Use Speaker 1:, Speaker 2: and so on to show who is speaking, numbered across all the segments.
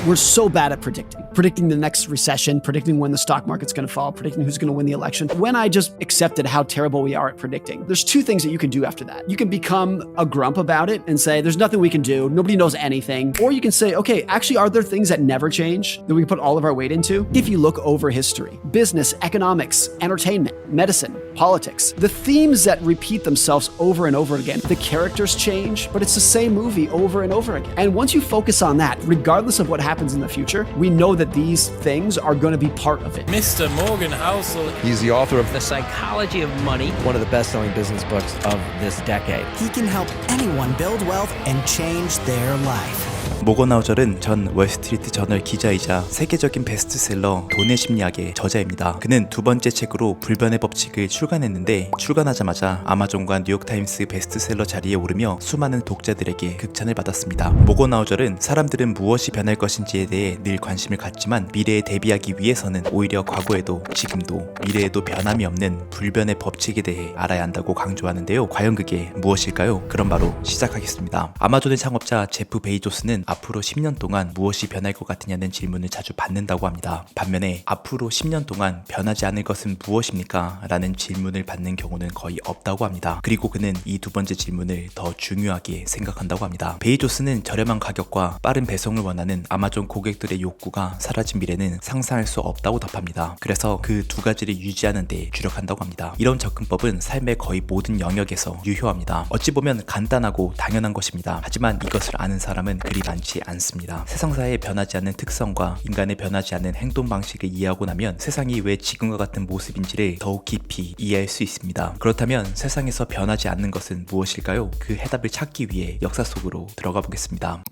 Speaker 1: We're so bad at predicting the next recession, predicting when the stock market's going to fall, predicting who's going to win the election. When I just accepted how terrible we are at predicting, there's two things that you can do after that. You can become a grump about it and say, there's nothing we can do. Nobody knows anything. Or you can say, okay, actually, are there things that never change that we put all of our weight into? If you look over history, business, economics, entertainment, medicine, politics, the themes that repeat themselves over and over again, the characters change, but it's the same movie over and over again. And once you focus on that, regardless of what happens in the future, we know that these things are going to be part of it.
Speaker 2: Mr. Morgan Housel.
Speaker 3: He's the author of
Speaker 4: The Psychology of Money,
Speaker 5: one of the best-selling business books of this decade.
Speaker 6: He can help anyone build wealth and change their life.
Speaker 7: 모건 하우절은 전 월스트리트 저널 기자이자 세계적인 베스트셀러 돈의 심리학의 저자입니다. 그는 두 번째 책으로 불변의 법칙을 출간했는데 출간하자마자 아마존과 뉴욕타임스 베스트셀러 자리에 오르며 수많은 독자들에게 극찬을 받았습니다. 모건 하우절은 사람들은 무엇이 변할 것인지에 대해 늘 관심을 갖지만 미래에 대비하기 위해서는 오히려 과거에도 지금도 미래에도 변함이 없는 불변의 법칙에 대해 알아야 한다고 강조하는데요. 과연 그게 무엇일까요? 그럼 바로 시작하겠습니다. 아마존의 창업자 제프 베이조스는 앞으로 10년 동안 무엇이 변할 것 같으냐는 질문을 자주 받는다고 합니다. 반면에 앞으로 10년 동안 변하지 않을 것은 무엇입니까? 라는 질문을 받는 경우는 거의 없다고 합니다. 그리고 그는 이 두 번째 질문을 더 중요하게 생각한다고 합니다. 베이조스는 저렴한 가격과 빠른 배송을 원하는 아마존 고객들의 욕구가 사라진 미래는 상상할 수 없다고 답합니다. 그래서 그 두 가지를 유지하는 데 주력한다고 합니다. 이런 접근법은 삶의 거의 모든 영역에서 유효합니다. 어찌 보면 간단하고 당연한 것입니다. 하지만 이것을 아는 사람은 그리 많지 않습니다. 세상사의 변하지 않는 특성과 인간의 변하지 않는 행동 방식을 이해하고 나면 세상이 왜 지금과 같은 모습인지를 더욱 깊이 이해할 수 있습니다. 그렇다면 세상에서 변하지 않는 것은 무엇일까요? 그 해답을 찾기 위해 역사 속으로 들어가 보겠습니다.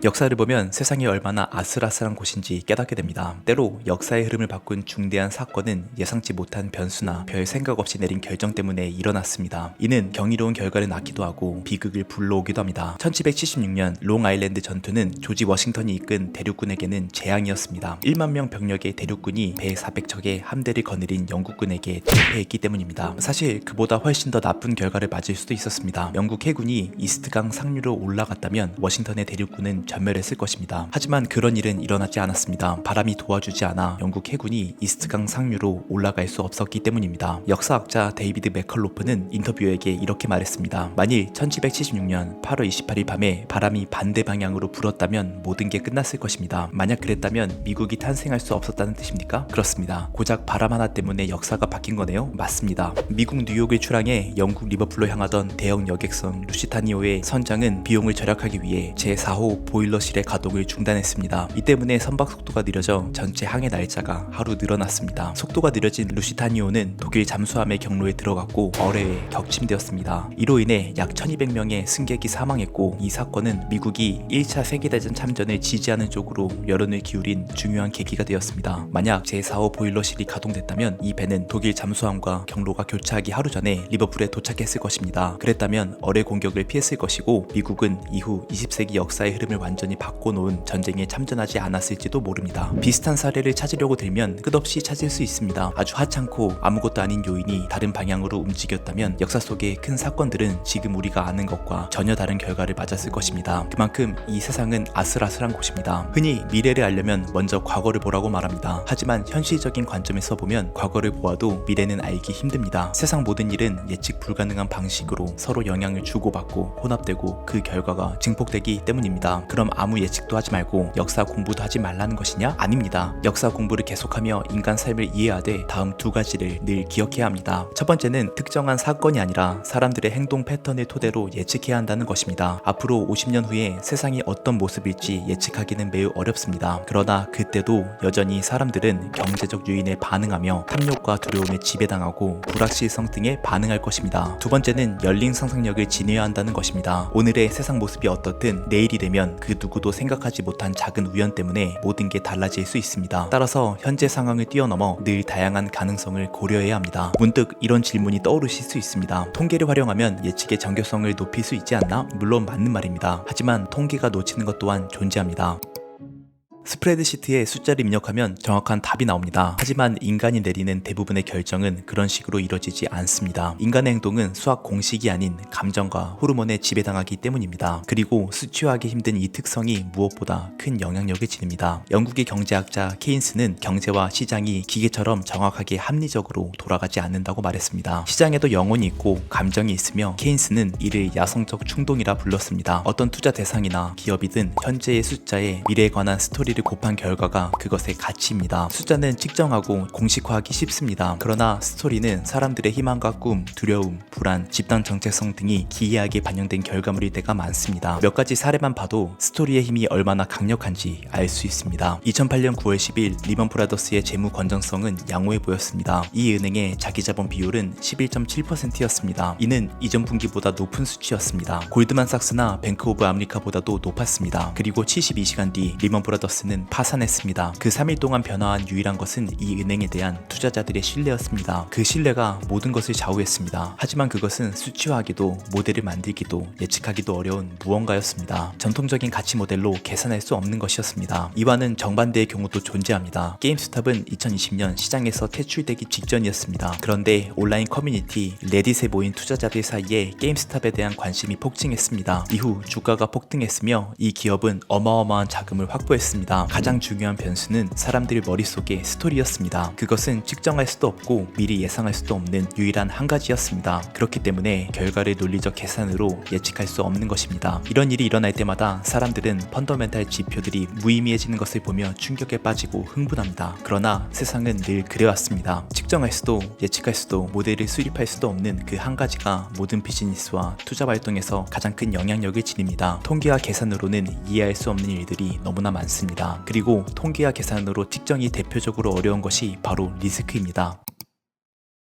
Speaker 7: 역사를 보면 세상이 얼마나 아슬아슬한 곳인지 깨닫게 됩니다. 때로 역사의 흐름을 바꾼 중대한 사건은 예상치 못한 변수나 별 생각 없이 내린 결정 때문에 일어났습니다. 이는 경이로운 결과를 낳기도 하고 비극을 불러오기도 합니다. 1776년 롱아일랜드 전투는 조지 워싱턴이 이끈 대륙군에게는 재앙이었습니다. 1만 명 병력의 대륙군이 배 400척의 함대를 거느린 영국군에게 대패했기 때문입니다. 사실 그보다 훨씬 더 나쁜 결과를 맞을 수도 있었습니다. 영국 해군이 이스트강 상류로 올라갔다면 워싱턴의 대륙군은 전멸했을 것입니다. 하지만 그런 일은 일어나지 않았습니다. 바람이 도와주지 않아 영국 해군이 이스트강 상류로 올라갈 수 없었기 때문입니다. 역사학자 데이비드 맥컬로프는 인터뷰에게 이렇게 말했습니다. 만일 1776년 8월 28일 밤에 바람이 반대 방향으로 불었다면 모든 게 끝났을 것입니다. 만약 그랬다면 미국이 탄생할 수 없었다는 뜻입니까? 그렇습니다. 고작 바람 하나 때문에 역사가 바뀐 거네요? 맞습니다. 미국 뉴욕을 출항해 영국 리버풀로 향하던 대형 여객선 루시타니오의 선장은 비용을 절약하기 위해 제4호 보일러실의 가동을 중단했습니다. 이 때문에 선박 속도가 느려져 전체 항해 날짜가 하루 늘어났습니다. 속도가 느려진 루시타니오는 독일 잠수함의 경로에 들어갔고 어뢰에 격침되었습니다. 이로 인해 약 1200명의 승객이 사망했고 이 사건은 미국이 1차 세계대전 참전을 지지하는 쪽으로 여론을 기울인 중요한 계기가 되었습니다. 만약 제4호 보일러실이 가동됐다면 이 배는 독일 잠수함과 경로가 교차하기 하루 전에 리버풀에 도착했을 것입니다. 그랬다면 어뢰 공격을 피했을 것이고 미국은 이후 20세기 역사의 흐름을 완전히 바꿔놓은 전쟁에 참전하지 않았을지도 모릅니다. 비슷한 사례를 찾으려고 들면 끝없이 찾을 수 있습니다. 아주 하찮고 아무것도 아닌 요인이 다른 방향으로 움직였다면 역사 속의 큰 사건들은 지금 우리가 아는 것과 전혀 다른 결과를 맞았을 것입니다. 그만큼 이 세상은 아슬아슬한 곳입니다. 흔히 미래를 알려면 먼저 과거를 보라고 말합니다. 하지만 현실적인 관점에서 보면 과거를 보아도 미래는 알기 힘듭니다. 세상 모든 일은 예측 불가능한 방식으로 서로 영향을 주고받고 혼합되고 그 결과가 증폭되기 때문입니다. 그럼 아무 예측도 하지 말고 역사 공부도 하지 말라는 것이냐? 아닙니다. 역사 공부를 계속하며 인간 삶을 이해하되 다음 두 가지를 늘 기억해야 합니다. 첫 번째는 특정한 사건이 아니라 사람들의 행동 패턴을 토대로 예측해야 한다는 것입니다. 앞으로 50년 후에 세상이 어떤 모습일지 예측하기는 매우 어렵습니다. 그러나 그때도 여전히 사람들은 경제적 요인에 반응하며 탐욕과 두려움에 지배당하고 불확실성 등에 반응할 것입니다. 두 번째는 열린 상상력을 지녀야 한다는 것입니다. 오늘의 세상 모습이 어떻든 내일이 되면 그 누구도 생각하지 못한 작은 우연 때문에 모든 게 달라질 수 있습니다. 따라서 현재 상황을 뛰어넘어 늘 다양한 가능성을 고려해야 합니다. 문득 이런 질문이 떠오르실 수 있습니다. 통계를 활용하면 예측의 정교성을 높일 수 있지 않나? 물론 맞는 말입니다. 하지만 통계가 놓치는 것 또한 존재합니다. 스프레드시트에 숫자를 입력하면 정확한 답이 나옵니다. 하지만 인간이 내리는 대부분의 결정은 그런 식으로 이루어지지 않습니다. 인간의 행동은 수학 공식이 아닌 감정과 호르몬에 지배당하기 때문입니다. 그리고 수치화하기 힘든 이 특성이 무엇보다 큰 영향력을 지닙니다. 영국의 경제학자 케인스는 경제와 시장이 기계처럼 정확하게 합리적으로 돌아가지 않는다고 말했습니다. 시장에도 영혼이 있고 감정이 있으며 케인스는 이를 야성적 충동이라 불렀습니다. 어떤 투자 대상이나 기업이든 현재의 숫자에 미래에 관한 스토리를 곱한 결과가 그것의 가치입니다. 숫자는 측정하고 공식화하기 쉽습니다. 그러나 스토리는 사람들의 희망과 꿈, 두려움, 불안, 집단 정체성 등이 기이하게 반영된 결과물일 때가 많습니다. 몇 가지 사례만 봐도 스토리의 힘이 얼마나 강력한지 알 수 있습니다. 2008년 9월 10일 리먼 브라더스의 재무 건전성은 양호해 보였습니다. 이 은행의 자기 자본 비율은 11.7%였습니다. 이는 이전 분기보다 높은 수치였습니다. 골드만삭스나 뱅크 오브 아메리카보다도 높았습니다. 그리고 72시간 뒤 리먼 브라더스는 파산했습니다. 그 3일 동안 변화한 유일한 것은 이 은행에 대한 투자자들의 신뢰였습니다. 그 신뢰가 모든 것을 좌우했습니다. 하지만 그것은 수치화하기도 모델을 만들기도 예측하기도 어려운 무언가였습니다. 전통적인 가치 모델로 계산할 수 없는 것이었습니다. 이와는 정반대의 경우도 존재합니다. 게임스톱은 2020년 시장에서 퇴출되기 직전이었습니다. 그런데 온라인 커뮤니티 레딧에 모인 투자자들 사이에 게임스톱에 대한 관심이 폭증했습니다. 이후 주가가 폭등했으며 이 기업은 어마어마한 자금을 확보했습니다. 가장 중요한 변수는 사람들 머릿속의 스토리였습니다. 그것은 측정할 수도 없고 미리 예상할 수도 없는 유일한 한 가지였습니다. 그렇기 때문에 결과를 논리적 계산으로 예측할 수 없는 것입니다. 이런 일이 일어날 때마다 사람들은 펀더멘탈 지표들이 무의미해지는 것을 보며 충격에 빠지고 흥분합니다. 그러나 세상은 늘 그래왔습니다. 측정할 수도 예측할 수도 모델을 수립할 수도 없는 그 한 가지가 모든 비즈니스와 투자 활동에서 가장 큰 영향력을 지닙니다. 통계와 계산으로는 이해할 수 없는 일들이 너무나 많습니다. 그리고 통계와 계산으로 측정이 대표적으로 어려운 것이 바로 리스크입니다.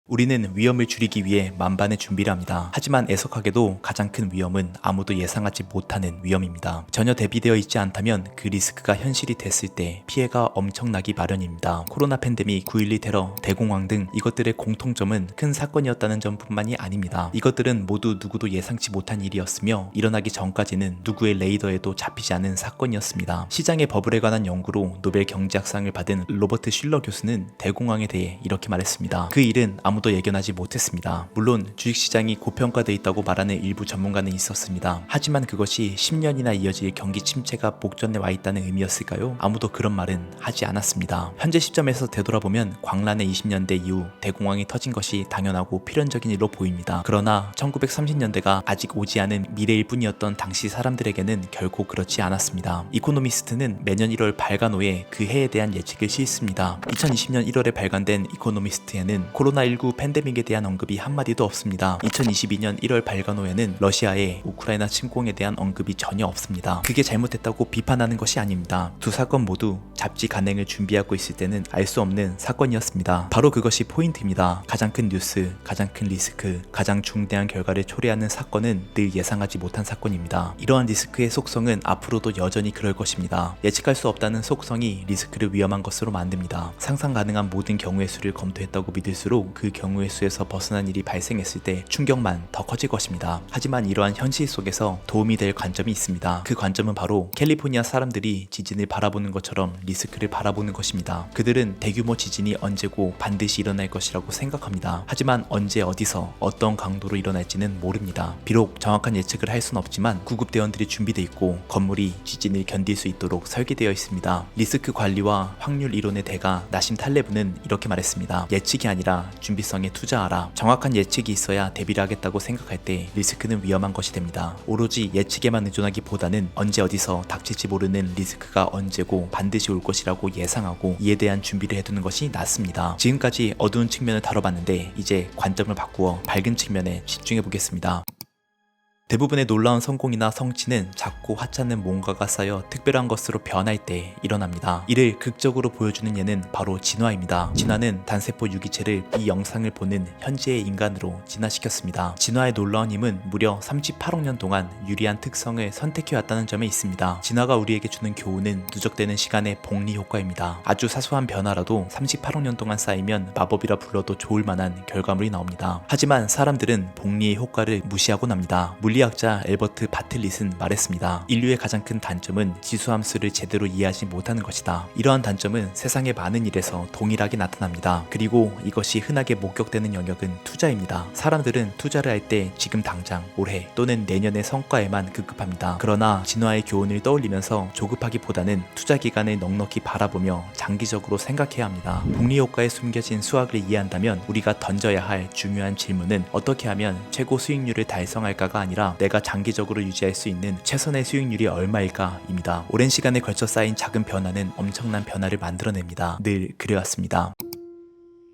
Speaker 7: 우리는 위험을 줄이기 위해 만반의 준비를 합니다. 하지만 애석하게도 가장 큰 위험은 아무도 예상하지 못하는 위험입니다. 전혀 대비되어 있지 않다면 그 리스크가 현실이 됐을 때 피해가 엄청나기 마련입니다. 코로나 팬데믹, 9.12 테러, 대공황 등 이것들의 공통점은 큰 사건이었다는 점뿐만이 아닙니다. 이것들은 모두 누구도 예상치 못한 일이었으며 일어나기 전까지는 누구의 레이더에도 잡히지 않은 사건이었습니다. 시장의 버블에 관한 연구로 노벨 경제학상을 받은 로버트 슐러 교수는 대공황에 대해 이렇게 말했습니다. 그 일은 아무도 예견하지 못했습니다. 물론 주식시장이 고평가되어 있다고 말하는 일부 전문가는 있었습니다. 하지만 그것이 10년이나 이어질 경기 침체가 목전에 와 있다는 의미였을까요? 아무도 그런 말은 하지 않았습니다. 현재 시점에서 되돌아보면 광란의 20년대 이후 대공황이 터진 것이 당연하고 필연적인 일로 보입니다. 그러나 1930년대가 아직 오지 않은 미래일 뿐이었던 당시 사람들에게는 결코 그렇지 않았습니다. 이코노미스트는 매년 1월 발간 후에 그 해에 대한 예측을 싣습니다. 2020년 1월에 발간된 이코노미스트에는 코로나19 팬데믹에 대한 언급이 한마디도 없습니다. 2022년 1월 발간 후에는 러시아의 우크라이나 침공에 대한 언급이 전혀 없습니다. 그게 잘못했다고 비판하는 것이 아닙니다. 두 사건 모두 잡지 간행을 준비하고 있을 때는 알 수 없는 사건이었습니다. 바로 그것이 포인트입니다. 가장 큰 뉴스, 가장 큰 리스크, 가장 중대한 결과를 초래하는 사건은 늘 예상하지 못한 사건입니다. 이러한 리스크의 속성은 앞으로도 여전히 그럴 것입니다. 예측할 수 없다는 속성이 리스크를 위험한 것으로 만듭니다. 상상 가능한 모든 경우의 수를 검토했다고 믿을수록 그 경우의 수에서 벗어난 일이 발생했을 때 충격만 더 커질 것입니다. 하지만 이러한 현실 속에서 도움이 될 관점이 있습니다. 그 관점은 바로 캘리포니아 사람들이 지진을 바라보는 것처럼 리스크를 바라보는 것입니다. 그들은 대규모 지진이 언제고 반드시 일어날 것이라고 생각합니다. 하지만 언제 어디서 어떤 강도로 일어날지는 모릅니다. 비록 정확한 예측을 할 수는 없지만 구급대원들이 준비되어 있고 건물이 지진을 견딜 수 있도록 설계되어 있습니다. 리스크 관리와 확률 이론의 대가 나심 탈레브는 이렇게 말했습니다. 예측이 아니라 준비성에 투자하라. 정확한 예측이 있어야 대비를 하겠다고 생각할 때 리스크는 위험한 것이 됩니다. 오로지 예측에만 의존하기보다는 언제 어디서 닥칠지 모르는 리스크가 언제고 반드시 올 것이라고 예상하고 이에 대한 준비를 해두는 것이 낫습니다. 지금까지 어두운 측면을 다뤄봤는데 이제 관점을 바꾸어 밝은 측면에 집중해 보겠습니다. 대부분의 놀라운 성공이나 성취는 작고 하찮은 뭔가가 쌓여 특별한 것으로 변할 때 일어납니다. 이를 극적으로 보여주는 예는 바로 진화입니다. 진화는 단세포 유기체를 이 영상을 보는 현재의 인간으로 진화시켰습니다. 진화의 놀라운 힘은 무려 38억 년 동안 유리한 특성을 선택해왔다는 점에 있습니다. 진화가 우리에게 주는 교훈은 누적되는 시간의 복리 효과입니다. 아주 사소한 변화라도 38억 년 동안 쌓이면 마법이라 불러도 좋을 만한 결과물이 나옵니다. 하지만 사람들은 복리의 효과를 무시하곤 합니다. 물리 물리학자 엘버트 바틀릿은 말했습니다. 인류의 가장 큰 단점은 지수함수를 제대로 이해하지 못하는 것이다. 이러한 단점은 세상의 많은 일에서 동일하게 나타납니다. 그리고 이것이 흔하게 목격되는 영역은 투자입니다. 사람들은 투자를 할 때 지금 당장, 올해 또는 내년의 성과에만 급급합니다. 그러나 진화의 교훈을 떠올리면서 조급하기보다는 투자 기간을 넉넉히 바라보며 장기적으로 생각해야 합니다. 복리효과에 숨겨진 수학을 이해한다면 우리가 던져야 할 중요한 질문은 어떻게 하면 최고 수익률을 달성할까가 아니라 내가 장기적으로 유지할 수 있는 최선의 수익률이 얼마일까입니다. 오랜 시간에 걸쳐 쌓인 작은 변화는 엄청난 변화를 만들어냅니다. 늘 그래왔습니다.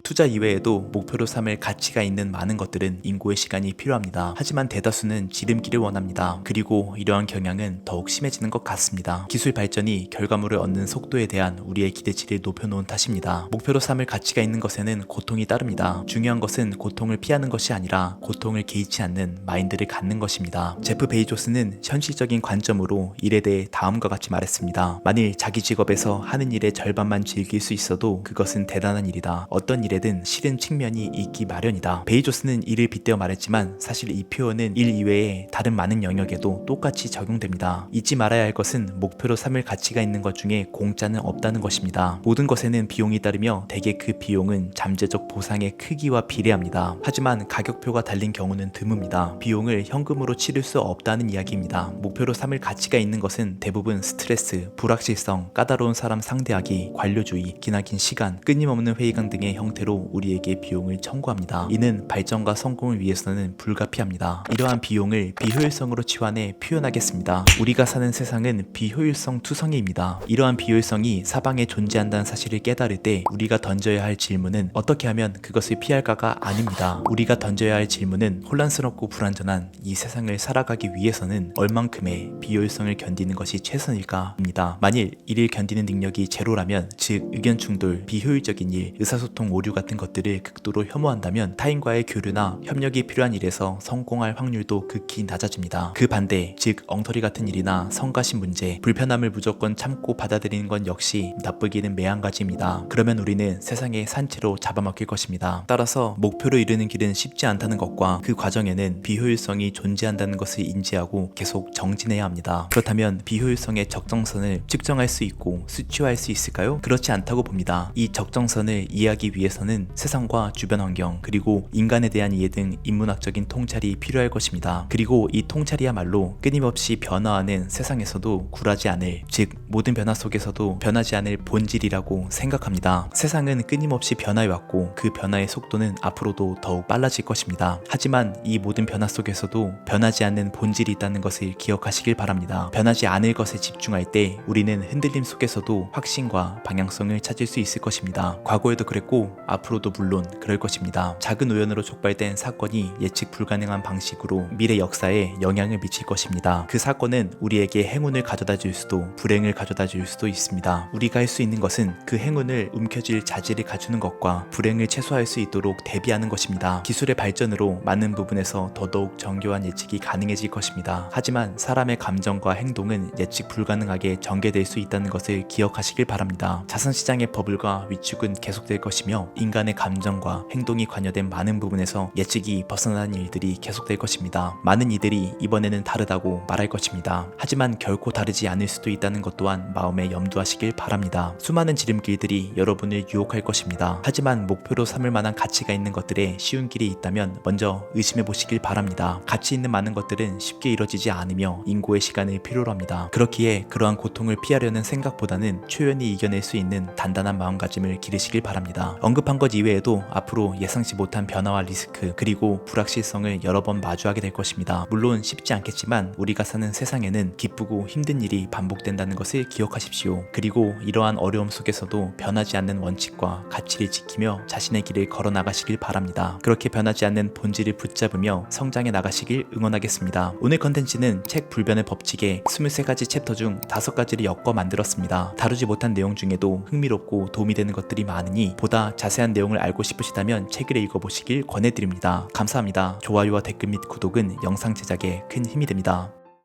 Speaker 7: 투자 이외에도 목표로 삼을 가치가 있는 많은 것들은 인고의 시간이 필요합니다. 하지만 대다수는 지름길을 원합니다. 그리고 이러한 경향은 더욱 심해지는 것 같습니다. 기술 발전이 결과물을 얻는 속도에 대한 우리의 기대치를 높여놓은 탓입니다. 목표로 삼을 가치가 있는 것에는 고통이 따릅니다. 중요한 것은 고통을 피하는 것이 아니라 고통을 개의치 않는 마인드를 갖는 것입니다. 제프 베이조스는 현실적인 관점으로 일에 대해 다음과 같이 말했습니다. 만일 자기 직업에서 하는 일의 절반만 즐길 수 있어도 그것은 대단한 일이다. 어떤 일에든 싫은 측면이 있기 마련이다. 베이조스는 이를 빗대어 말했지만 사실 이 표현은 일 이외의 다른 많은 영역에도 똑같이 적용됩니다. 잊지 말아야 할 것은 목표로 삼을 가치가 있는 것 중에 공짜는 없다는 것입니다. 모든 것에는 비용이 따르며 대개 그 비용은 잠재적 보상의 크기와 비례합니다. 하지만 가격표가 달린 경우는 드뭅니다. 비용을 현금으로 치를 수 없다는 이야기입니다. 목표로 삼을 가치가 있는 것은 대부분 스트레스, 불확실성, 까다로운 사람 상대하기, 관료주의, 기나긴 시간, 끊임없는 회의감 등의 형태로 우리에게 비용을 청구합니다. 이는 발전과 성공을 위해서는 불가피합니다. 이러한 비용을 비효율성으로 치환해 표현하겠습니다. 우리가 사는 세상은 비효율성 투성이입니다. 이러한 비효율성이 사방에 존재한다는 사실을 깨달을 때 우리가 던져야 할 질문은 어떻게 하면 그것을 피할까가 아닙니다. 우리가 던져야 할 질문은 혼란스럽고 불완전한 이 세상을 살아가기 위해서는 얼만큼의 비효율성을 견디는 것이 최선일까입니다. 만일 이를 견디는 능력이 제로라면, 즉 의견 충돌, 비효율적인 일, 의사소통 오류 같은 것들을 극도로 혐오한다면 타인과의 교류나 협력이 필요한 일에서 성공할 확률도 극히 낮아집니다. 그 반대, 즉 엉터리 같은 일이나 성가신 문제, 불편함을 무조건 참고 받아들이는 건 역시 나쁘기는 매한가지입니다. 그러면 우리는 세상의 산채로 잡아먹힐 것입니다. 따라서 목표로 이르는 길은 쉽지 않다는 것과 그 과정에는 비효율성이 존재한다는 것을 인지하고 계속 정진해야 합니다. 그렇다면 비효율성의 적정선을 측정할 수 있고 수치화할 수 있을까요? 그렇지 않다고 봅니다. 이 적정선을 이해하기 위해서는 세상과 주변 환경, 그리고 인간에 대한 이해 등 인문학적인 통찰이 필요할 것입니다. 그리고 이 통찰이야말로 끊임없이 변화하는 세상에서도 굴하지 않을, 즉 모든 변화 속에서도 변하지 않을 본질이라고 생각합니다. 세상은 끊임없이 변화해왔고 그 변화의 속도는 앞으로도 더욱 빨라질 것입니다. 하지만 이 모든 변화 속에서도 변하지 않는 본질이 있다는 것을 기억하시길 바랍니다. 변하지 않을 것에 집중할 때 우리는 흔들림 속에서도 확신과 방향성을 찾을 수 있을 것입니다. 과거에도 그랬고 앞으로도 물론 그럴 것입니다. 작은 우연으로 촉발된 사건이 예측 불가능한 방식으로 미래 역사에 영향을 미칠 것입니다. 그 사건은 우리에게 행운을 가져다 줄 수도 불행을 가져다 줄 수도 있습니다. 우리가 할 수 있는 것은 그 행운을 움켜쥘 자질을 갖추는 것과 불행을 최소화할 수 있도록 대비하는 것입니다. 기술의 발전으로 많은 부분에서 더더욱 정교한 예측이 가능해질 것입니다. 하지만 사람의 감정과 행동은 예측 불가능하게 전개될 수 있다는 것을 기억하시길 바랍니다. 자산시장의 버블과 위축은 계속될 것이며 인간의 감정과 행동이 관여된 많은 부분에서 예측이 벗어나는 일들이 계속될 것입니다. 많은 이들이 이번에는 다르다고 말할 것입니다. 하지만 결코 다르지 않을 수도 있다는 것 또한 마음에 염두하시길 바랍니다. 수많은 지름길들이 여러분을 유혹할 것입니다. 하지만 목표로 삼을 만한 가치가 있는 것들에 쉬운 길이 있다면 먼저 의심해 보시길 바랍니다. 가치 있는 많은 것들은 쉽게 이뤄지지 않으며 인고의 시간을 필요로 합니다. 그렇기에 그러한 고통을 피하려는 생각보다는 초연히 이겨낼 수 있는 단단한 마음가짐을 기르시길 바랍니다. 언급한 것 이외에도 앞으로 예상치 못한 변화와 리스크, 그리고 불확실성을 여러 번 마주하게 될 것입니다. 물론 쉽지 않겠지만 우리가 사는 세상에는 기쁘고 힘든 일이 반복된다는 것을 기억하십시오. 그리고 이러한 어려움 속에서도 변하지 않는 원칙과 가치를 지키며 자신의 길을 걸어 나가시길 바랍니다. 그렇게 변하지 않는 본질을 붙잡으며 성장해 나가시길 응원하겠습니다. 오늘 컨텐츠는 책 불변의 법칙의 23가지 챕터 중 5가지를 엮어 만들었습니다. 다루지 못한 내용 중에도 흥미롭고 도움이 되는 것들이 많으니 보다 자세한 내용을 알고 싶으시다면 책을 읽어보시길 권해드립니다. 감사합니다. 좋아요와 댓글 및 구독은 영상 제작에 큰 힘이 됩니다.